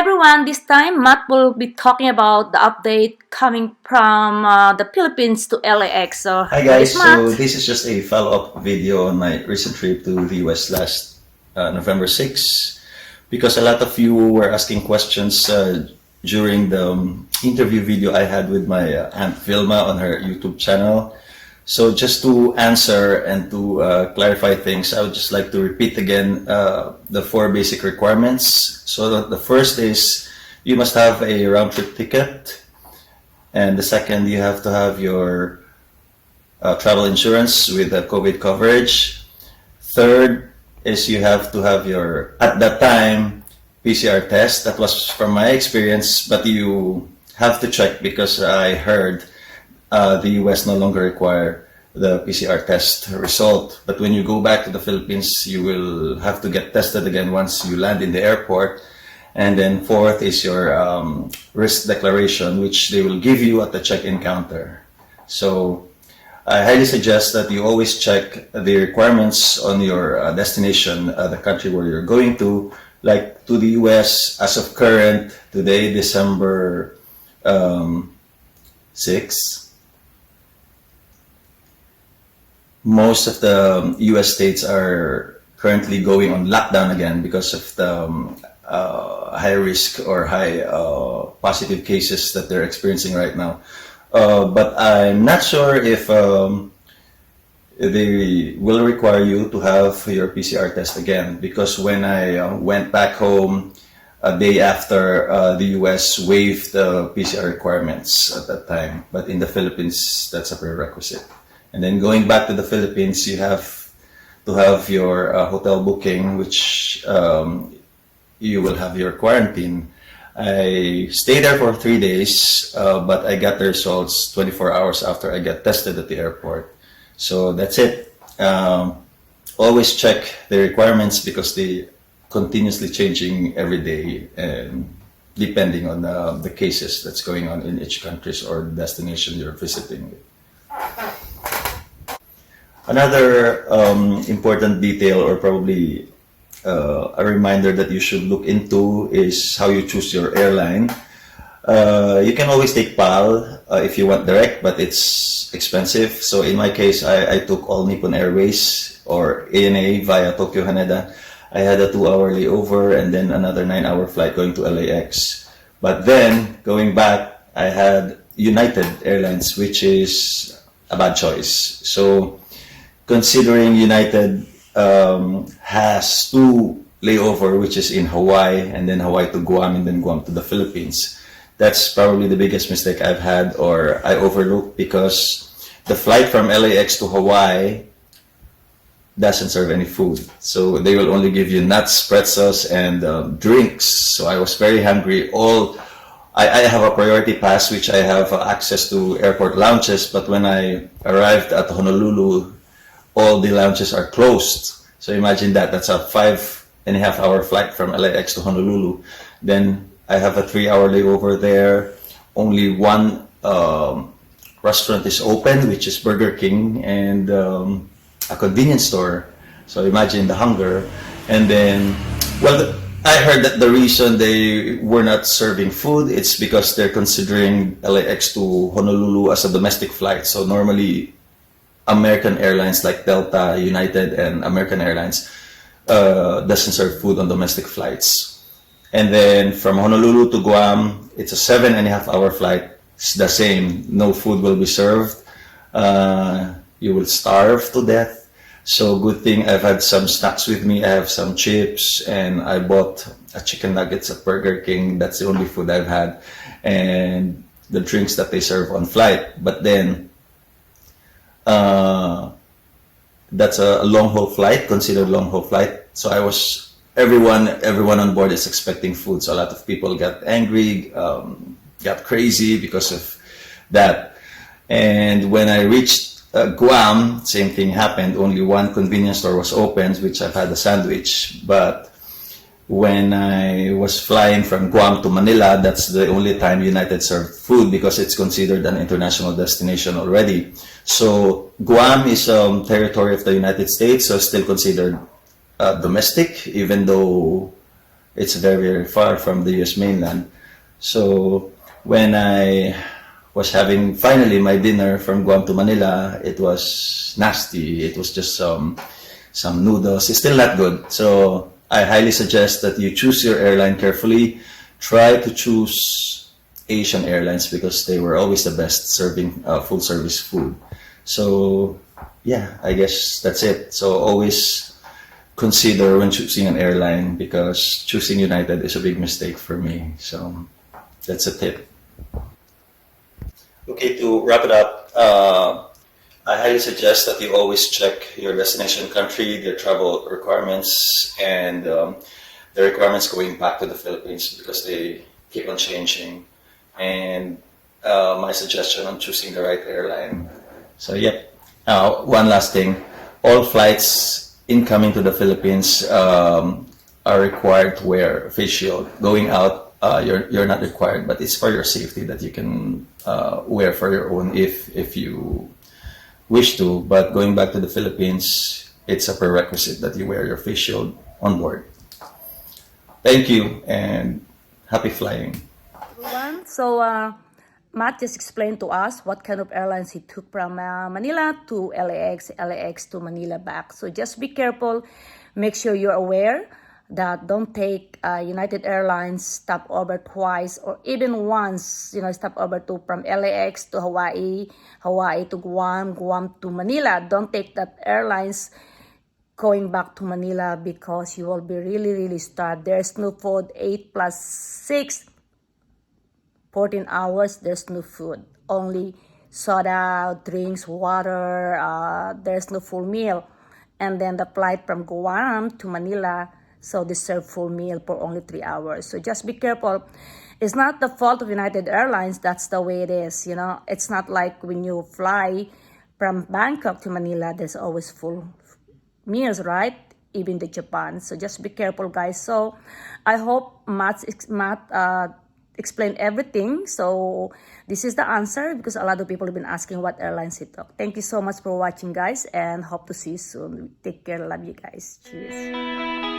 everyone, this time Matt will be talking about the update coming from the Philippines to LAX. So Hi here is guys, so Matt. this is just a follow-up video on my recent trip to the US last November 6th, because a lot of you were asking questions during the interview video I had with my Aunt Vilma on her YouTube channel. So just to answer and to clarify things, I would just like to repeat again the four basic requirements. So the first is you must have a round-trip ticket, and the second, you have to have your travel insurance with the COVID coverage. Third is you have to have your, at that time, PCR test. That was from my experience, but you have to check because I heard the US no longer require the PCR test result. But when you go back to the Philippines, you will have to get tested again once you land in the airport. And then fourth is your risk declaration, which they will give you at the check-in counter. So I highly suggest that you always check the requirements on your destination, the country where you're going to. Like to the US, as of current, today, December 6th, most of the US states are currently going on lockdown again because of the high risk or high positive cases that they're experiencing right now. But I'm not sure if they will require you to have your PCR test again, because when I went back home a day after the US waived the PCR requirements at that time, but in the Philippines that's a prerequisite. And then going back to the Philippines, you have to have your hotel booking, which you will have your quarantine. I stayed there for 3 days, but I got the results 24 hours after I got tested at the airport. So that's it. Always check the requirements because they continuously changing every day, and depending on the cases that's going on in each country or destination you're visiting. Another important detail, or probably a reminder that you should look into, is how you choose your airline. You can always take PAL if you want direct, but it's expensive. So in my case, I took All Nippon Airways or ANA via Tokyo Haneda. I had a 2-hour layover and then another 9-hour flight going to LAX. But then going back, I had United Airlines, which is a bad choice. So considering United has 2 layover, which is in Hawaii, and then Hawaii to Guam, and then Guam to the Philippines. That's probably the biggest mistake I've had, or I overlooked, because the flight from LAX to Hawaii doesn't serve any food. So they will only give you nuts, pretzels, and drinks. So I was very hungry. I have a priority pass, which I have access to airport lounges, but when I arrived at Honolulu, all the lounges are closed. So imagine that. That's a 5.5-hour flight from LAX to Honolulu. Then I have a 3-hour layover there. Only one restaurant is open, which is Burger King, and a convenience store. So imagine the hunger. And then, well, I heard that the reason they were not serving food, it's because they're considering LAX to Honolulu as a domestic flight. So normally, American Airlines like Delta, United, and American Airlines doesn't serve food on domestic flights. And then from Honolulu to Guam, it's a 7.5-hour flight. It's the same. No food will be served. You will starve to death. So good thing I've had some snacks with me. I have some chips, and I bought a chicken nuggets at Burger King. That's the only food I've had. And the drinks that they serve on flight. But then, that's a long-haul flight, considered long-haul flight. So everyone on board is expecting food. So a lot of people got angry, got crazy because of that. And when I reached Guam, same thing happened. Only one convenience store was open, which I've had a sandwich. But when I was flying from Guam to Manila, that's the only time United served food because it's considered an international destination already. So Guam is territory of the United States, so still considered domestic, even though It's very, very far from the US mainland. So when I was having finally my dinner from Guam to Manila, it was nasty. It was just some noodles. It's still not good. So I highly suggest that you choose your airline carefully. Try to choose Asian airlines because they were always the best serving full service food. So yeah, I guess that's it. So always consider when choosing an airline because choosing United is a big mistake for me. So that's a tip. Okay, to wrap it up, I highly suggest that you always check your destination country, their travel requirements, and the requirements going back to the Philippines because they keep on changing. And my suggestion on choosing the right airline. So, yep. One last thing. All flights incoming to the Philippines are required to wear a face shield. Going out, you're not required, but it's for your safety that you can wear for your own if you wish to. But going back to the Philippines, it's a prerequisite that you wear your face shield on board. Thank you and happy flying. Everyone. So, Matt just explained to us what kind of airlines he took from Manila to LAX, LAX to Manila back. So just be careful. Make sure you're aware that don't take United Airlines stopover twice or even once, stopover to from LAX to Hawaii, Hawaii to Guam, Guam to Manila. Don't take that airlines going back to Manila because you will be really, really starved. There's no food, 8 plus 6, 14 hours, there's no food. Only soda, drinks, water, there's no full meal. And then the flight from Guam to Manila, so they serve full meal for only 3 hours. So just be careful. It's not the fault of United Airlines, that's the way it is, It's not like when you fly from Bangkok to Manila, there's always full meals, right? Even to Japan. So just be careful, guys. So I hope Matt explained everything. So this is the answer because a lot of people have been asking what airlines he took. Thank you so much for watching, guys, and hope to see you soon. Take care. Love you guys. Cheers.